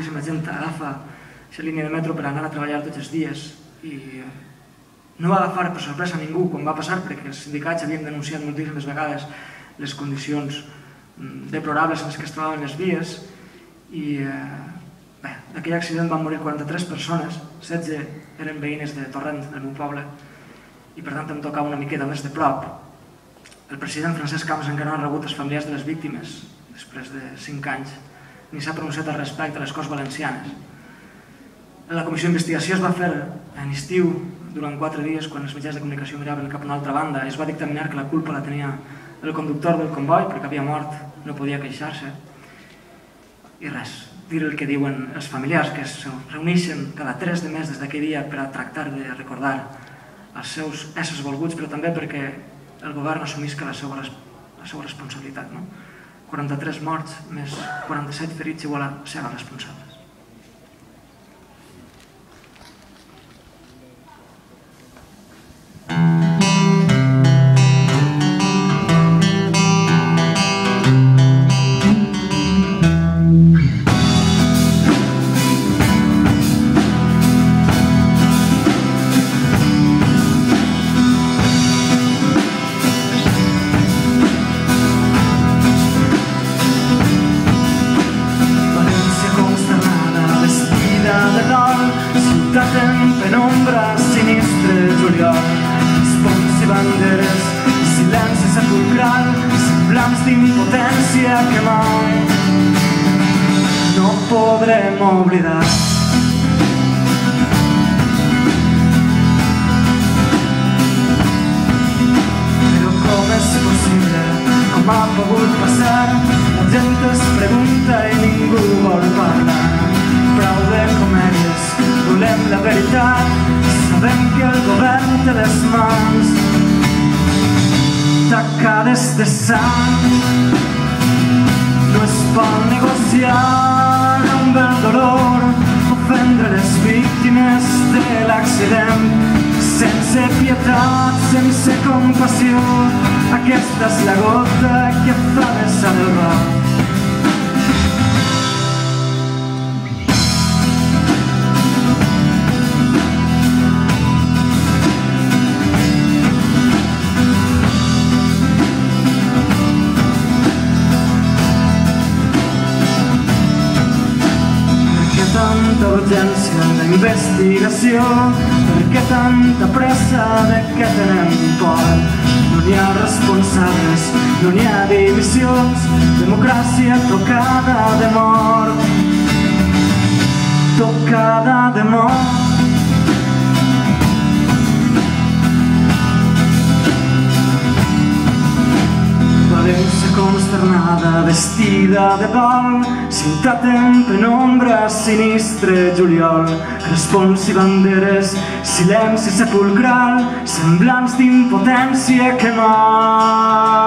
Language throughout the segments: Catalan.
moltíssima gent agafa aquesta línia de metro per anar a treballar tots els dies i no va agafar per sorpresa ningú quan va passar, perquè els sindicats havien denunciat moltíssimes vegades les condicions deplorables en les que es trobaven les vies i d'aquell accident van morir 43 persones, 16 eren veïnes de Torrent, del meu poble, i per tant em tocava una miqueta més de prop. El president Francesc Camps encara no ha rebut els familiars de les víctimes després de 5 anys, ni s'ha pronunciat al respecte a les Corts Valencianes. La comissió d'investigació es va fer en estiu durant 4 dies, quan els mitjans de comunicació miraven cap a una altra banda, i es va dictaminar que la culpa la tenia el conductor del comboi, perquè havia mort, no podia queixar-se. I res, dir el que diuen els familiars, que es reuneixen cada 3 de mes des d'aquell dia per a tractar de recordar els seus éssers volguts, però també perquè el govern assumisca la seva responsabilitat. 43 morts més 47 ferits igual a ser responsables. De sang no es pot negociar amb el dolor, ofendre les víctimes de l'accident sense pietat, sense compassió. Aquesta és la gota que fa vessar el roc. Urgència d'investigació, per què tanta pressa, de què tenem por? No n'hi ha responsables, no n'hi ha divisions, democràcia tocada de mort, tocada de mort. València consternada, vestida de dol, cintat en penombra, sinistre juliol, respons i banderes, silenci sepulcral, semblants d'impotència que mai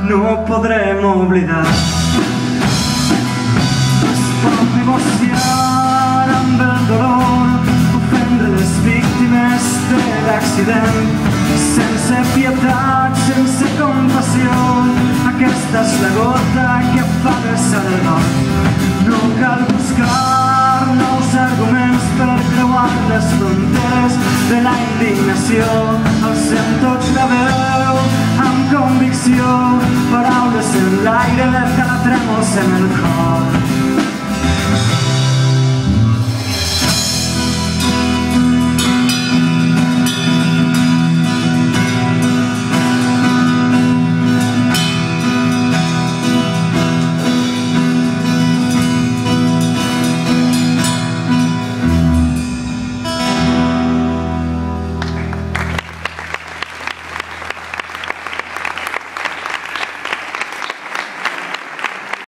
no podrem oblidar. No es pot negociar amb el dolor, ofendre les víctimes de l'accident sense pietat, sense compassió. Aquesta és la gota que fa vessar el roc. No cal buscar nous arguments per creuar les fronteres de la indignació. Alcem tots la veu amb convicció, paraules en l'aire, cada trèmols en el cor.